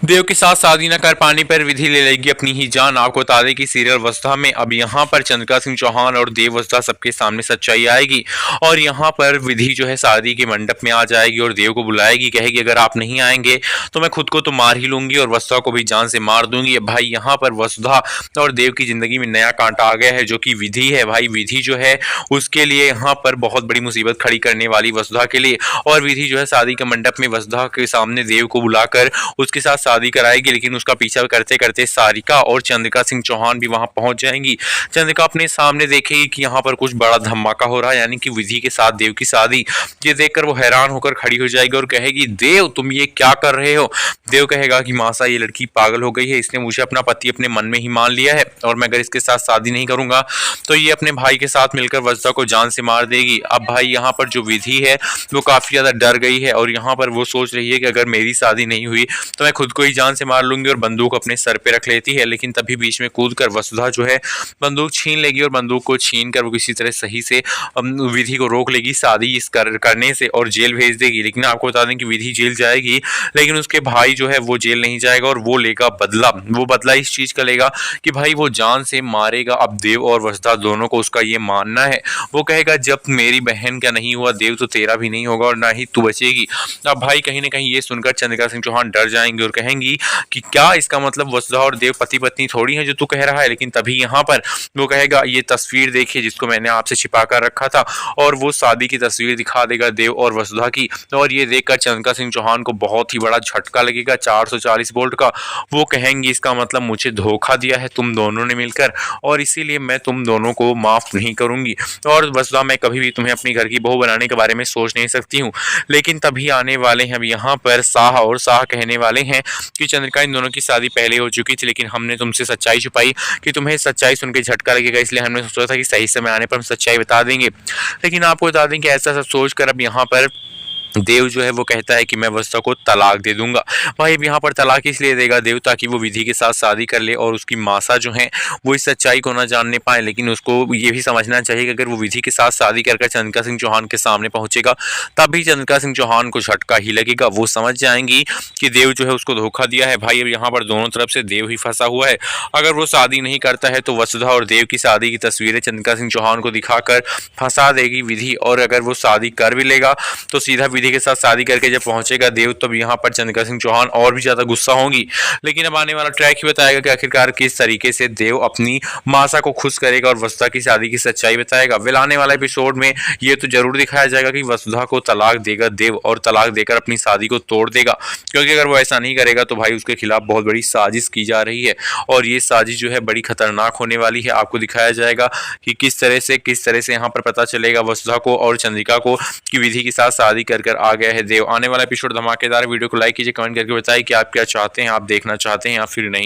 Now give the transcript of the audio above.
देव के साथ शादी न कर पाने पर विधि ले लेगी अपनी ही जान। आपको बता दें कि सीरियल वसुधा में अब यहाँ पर चंद्रिका सिंह चौहान और देव वसुधा सबके सामने सच्चाई आएगी और यहाँ पर विधि जो है शादी के मंडप में आ जाएगी और देव को बुलाएगी, कहेगी अगर आप नहीं आएंगे तो मैं खुद को तो मार ही लूंगी और वसुधा को भी जान से मार दूंगी। भाई यहाँ पर वसुधा और देव की जिंदगी में नया कांटा आ गया है जो कि विधि है। भाई विधि जो है उसके लिए यहाँ पर बहुत बड़ी मुसीबत खड़ी करने वाली वसुधा के लिए, और विधि जो है शादी के मंडप में वसुधा के सामने देव को बुलाकर उसके साथ शादी कराएगी। लेकिन उसका पीछा करते करते सारिका और चंद्रिका सिंह चौहान भी वहां पहुंच जाएंगी। चंद्रिका अपने सामने देखेगी कि यहाँ पर कुछ बड़ा धमाका हो रहा है, यानी कि विधि के साथ देव की शादी। ये देखकर वो हैरान होकर खड़ी हो जाएगी और कहेगी देव तुम ये क्या कर रहे हो। देव कहेगा कि मासा ये लड़की पागल हो गई है, इसने मुझे अपना पति अपने मन में ही मान लिया है और मैं अगर इसके साथ शादी नहीं करूंगा तो ये अपने भाई के साथ मिलकर वसुधा को जान से मार देगी। अब भाई यहाँ पर जो विधि है वो काफी ज्यादा डर गई है और यहाँ पर वो सोच रही है कि अगर मेरी शादी नहीं हुई तो मैं खुद को ही जान से मार लूंगी और बंदूक अपने सर पे रख लेती है। लेकिन तभी बीच में कूदकर वसुधा जो है बंदूक छीन लेगी और बंदूक को छीन कर वो किसी तरह सही से विधि को रोक लेगी शादी करने से और जेल भेज देगी। लेकिन आपको बता दें कि विधि जेल जाएगी लेकिन उसके भाई जो है वो जेल नहीं जाएगा और वो लेगा बदला। वो बदला इस चीज का लेगा कि भाई वो जान से मारेगा अब देव और वसुधा दोनों को। उसका ये मानना है, वो कहेगा जब मेरी बहन का नहीं हुआ देव तो तेरा भी नहीं होगा और ना ही तू बचेगी। अब भाई कहीं ना कहीं ये सुनकर चंद्रिका सिंह चौहान डर जाएंगे और कहेंगी कि क्या इसका मतलब वसुधा और देव पति पत्नी थोड़ी है जो तू कह रहा है। लेकिन तभी यहाँ पर वो कहेगा ये तस्वीर देखिए जिसको मैंने आपसे छिपा कर रखा था, और वो शादी की तस्वीर दिखा देगा देव और वसुधा की। और ये देखकर चंद्रिका सिंह चौहान को बहुत ही बड़ा झटका लगेगा 440 वोल्ट का। वो कहेंगी इसका मतलब मुझे धोखा दिया है तुम दोनों ने मिलकर और इसीलिए मैं तुम दोनों को माफ नहीं करूंगी और वसुधा मैं कभी भी तुम्हें अपनी घर की बहू बनाने के बारे में सोच नहीं सकती हूँ। लेकिन तभी आने वाले हैं अब यहाँ पर साह, और साह कहने वाले हैं कि चंद्रिका इन दोनों की शादी पहले हो चुकी थी लेकिन हमने तुमसे सच्चाई छुपाई कि तुम्हें सच्चाई सुन के झटका लगेगा, इसलिए हमने सोचा था कि सही समय आने पर हम सच्चाई बता देंगे। लेकिन आपको बता दें कि ऐसा सब सोचकर अब यहाँ पर देव जो है वो कहता है कि मैं वसुधा को तलाक दे दूंगा। भाई अब यहाँ पर तलाक इसलिए देगा देव ताकि वो विधि के साथ शादी कर ले और उसकी मासा जो है वो इस सच्चाई को ना जानने पाए। लेकिन उसको ये भी समझना चाहिए कि अगर वो विधि के साथ शादी कर चंद्रिका सिंह चौहान के सामने पहुंचेगा तभी चंद्रिका सिंह चौहान को झटका ही लगेगा। वो समझ जाएंगी कि देव जो है उसको धोखा दिया है। भाई अब यहाँ पर दोनों तरफ से देव ही फंसा हुआ है। अगर वो शादी नहीं करता है तो वसुधा और देव की शादी की तस्वीरें चंद्रिका सिंह चौहान को दिखाकर फंसा देगी विधि, और अगर वो शादी कर भी लेगा तो सीधा विधि के साथ शादी करके जब पहुंचेगा देव तब यहाँ पर चंद्रिका सिंह चौहान और भी ज्यादा गुस्सा होंगी। लेकिन अब आने वाला ट्रैक ही बताएगा कि आखिरकार किस तरीके से देव अपनी मासा को खुश करेगा और वसुधा की शादी की सच्चाई बताएगा। वेल आने वाला एपिसोड में ये तो जरूर दिखाया जाएगा कि वसुधा को तलाक देगा देव और तलाक देकर अपनी शादी को तोड़ देगा, क्योंकि अगर वो ऐसा नहीं करेगा तो भाई उसके खिलाफ बहुत बड़ी साजिश की जा रही है और ये साजिश जो है बड़ी खतरनाक होने वाली है। आपको दिखाया जाएगा कि किस तरह से यहाँ पर पता चलेगा वसुधा को और चंद्रिका को कि विधि के साथ शादी कर आ गया है देव। आने वाला एपिसोड धमाकेदार। वीडियो को लाइक कीजिए, कमेंट करके बताइए कि आप क्या चाहते हैं, आप देखना चाहते हैं या फिर नहीं।